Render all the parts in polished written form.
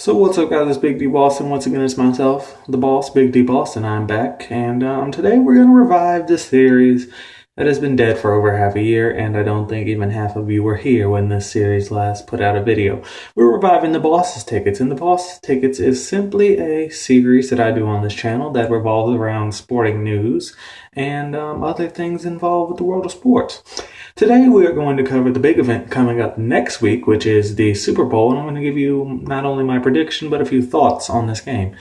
So what's up, guys? It's Big D Boston. Once again, it's myself, the boss, Big D Boston. I'm back, and today we're gonna revive this series that has been dead for over half a year, and I don't think even half of you were here when this series last put out a video. We're reviving the Boss's Tickets, and the Boss's Tickets is simply a series that I do on this channel that revolves around sporting news and other things involved with the world of sports. Today we are going to cover the big event coming up next week, which is the Super Bowl, and I'm going to give you not only my prediction, but a few thoughts on this game.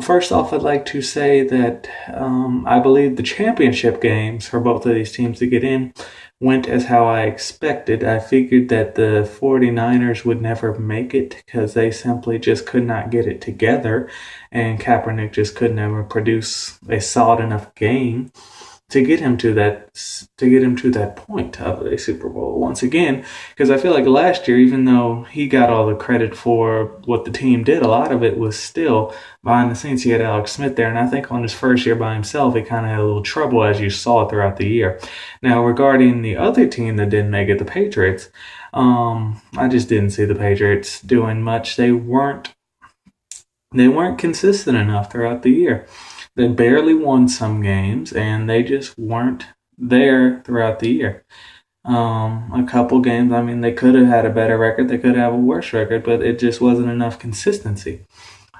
First off, I'd like to say that I believe the championship games for both of these teams to get in went as how I expected. I figured that the 49ers would never make it because they simply just could not get it together, and Kaepernick just could never produce a solid enough game to get him to that point of a Super Bowl once again. Because I feel like last year, even though he got all the credit for what the team did, a lot of it was still behind the scenes. He had Alex Smith there, and I think on his first year by himself, he kind of had a little trouble, as you saw throughout the year. Now, regarding the other team that didn't make it, the Patriots, I just didn't see the Patriots doing much. They weren't consistent enough throughout the year. They barely won some games, and they just weren't there throughout the year. A couple games, I mean, they could have had a better record, they could have a worse record, but it just wasn't enough consistency.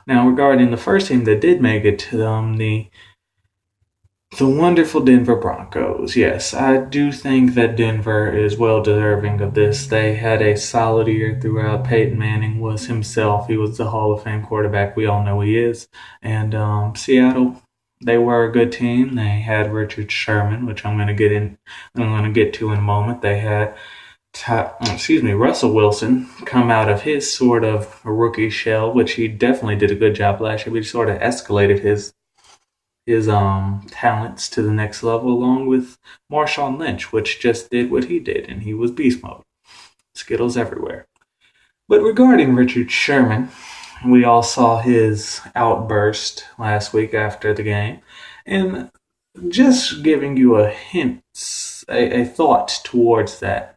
Now, regarding the first team that did make it to the wonderful Denver Broncos, yes, I do think that Denver is well deserving of this. They had a solid year throughout. Peyton Manning was himself. He was the Hall of Fame quarterback. We all know he is. And Seattle, they were a good team. They had Richard Sherman, which I'm going to get to in a moment. They had Russell Wilson come out of his sort of rookie shell, which he definitely did a good job last year. We sort of escalated his talents to the next level, along with Marshawn Lynch, which just did what he did, and he was beast mode. Skittles everywhere. But regarding Richard Sherman, we all saw his outburst last week after the game, and just giving you a hint, a thought towards that.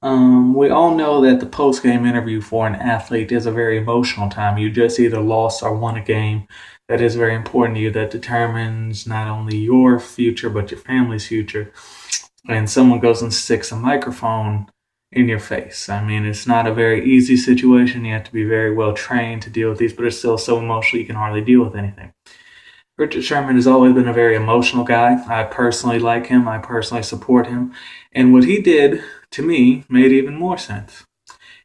We all know that the post-game interview for an athlete is a very emotional time. You just either lost or won a game that is very important to you, that determines not only your future but your family's future. And someone goes and sticks a microphone in your face. I mean, it's not a very easy situation. You have to be very well trained to deal with these, but it's still so emotional you can hardly deal with anything. Richard Sherman has always been a very emotional guy. I personally like him. I personally support him. And what he did, to me, made even more sense.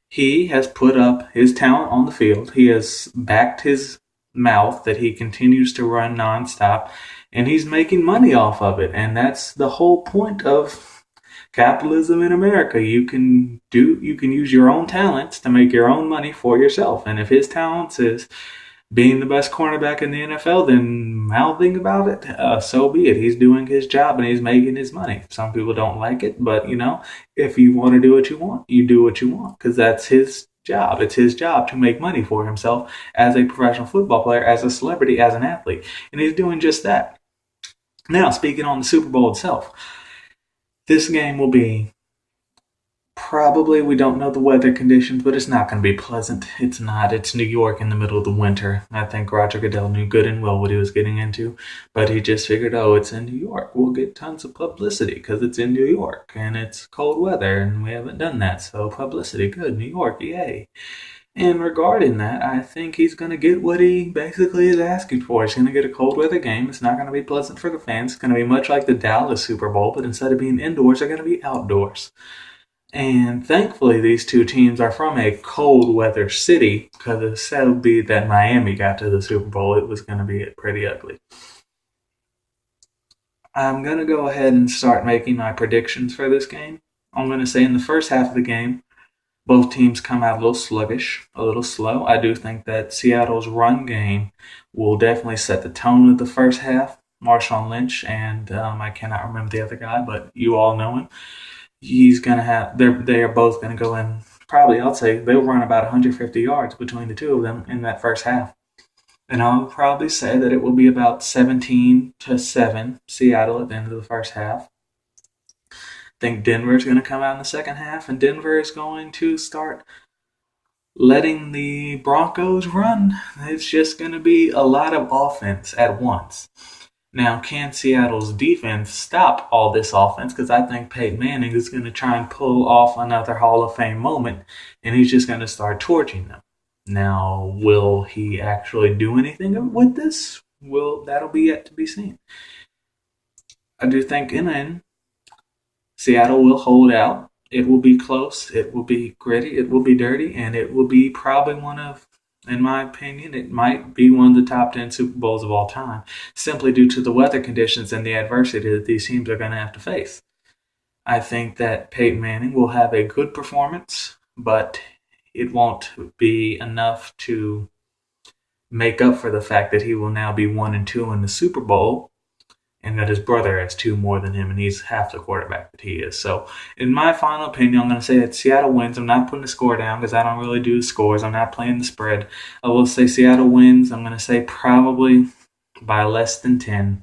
He has put up his talent on the field. He has backed his mouth that he continues to run nonstop, and he's making money off of it. And that's the whole point of capitalism in America. You can use your own talents to make your own money for yourself. And if his talents is being the best cornerback in the NFL, then mouthing about it, so be it. He's doing his job and he's making his money. Some people don't like it, but if you want to do what you want, you do what you want, because that's his job. It's his job to make money for himself as a professional football player, as a celebrity, as an athlete. And he's doing just that. Now, speaking on the Super Bowl itself, this game will be probably, we don't know the weather conditions, but it's not going to be pleasant. It's not. It's New York in the middle of the winter. I think Roger Goodell knew good and well what he was getting into, but he just figured, it's in New York. We'll get tons of publicity because it's in New York and it's cold weather and we haven't done that. So publicity, good. New York, yay. And regarding that, I think he's going to get what he basically is asking for. He's going to get a cold weather game. It's not going to be pleasant for the fans. It's going to be much like the Dallas Super Bowl, but instead of being indoors, they're going to be outdoors. And thankfully, these two teams are from a cold weather city, because it said would be that Miami got to the Super Bowl, it was going to be pretty ugly. I'm going to go ahead and start making my predictions for this game. I'm going to say in the first half of the game, both teams come out a little sluggish, a little slow. I do think that Seattle's run game will definitely set the tone of the first half. Marshawn Lynch and I cannot remember the other guy, but you all know him. They are both going to go in, probably, I'll say, they'll run about 150 yards between the two of them in that first half. And I'll probably say that it will be about 17-7 Seattle at the end of the first half. I think Denver is going to come out in the second half, and Denver is going to start letting the Broncos run. It's just going to be a lot of offense at once. Now, can Seattle's defense stop all this offense? Because I think Peyton Manning is going to try and pull off another Hall of Fame moment, and he's just going to start torching them. Now, will he actually do anything with this? That'll be yet to be seen. I do think in the end, Seattle will hold out. It will be close. It will be gritty. It will be dirty, and it will be probably one of, in my opinion, it might be one of the top 10 Super Bowls of all time, simply due to the weather conditions and the adversity that these teams are going to have to face. I think that Peyton Manning will have a good performance, but it won't be enough to make up for the fact that he will now be 1-2 in the Super Bowl, and that his brother has 2 more than him, and he's half the quarterback that he is. So, in my final opinion, I'm going to say that Seattle wins. I'm not putting the score down because I don't really do scores. I'm not playing the spread. I will say Seattle wins. I'm going to say probably by less than 10.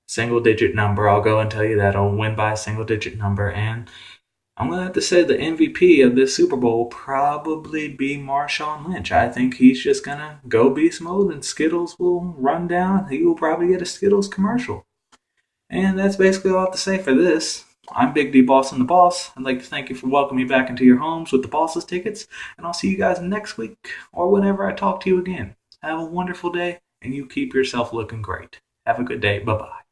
Single-digit number. I'll go and tell you that. I'll win by a single-digit number. And I'm going to have to say the MVP of this Super Bowl will probably be Marshawn Lynch. I think he's just going to go beast mode and Skittles will run down. He will probably get a Skittles commercial. And that's basically all I have to say for this. I'm Big D Boss and the Boss. I'd like to thank you for welcoming me back into your homes with the Boss's tickets. And I'll see you guys next week or whenever I talk to you again. Have a wonderful day and you keep yourself looking great. Have a good day. Bye-bye.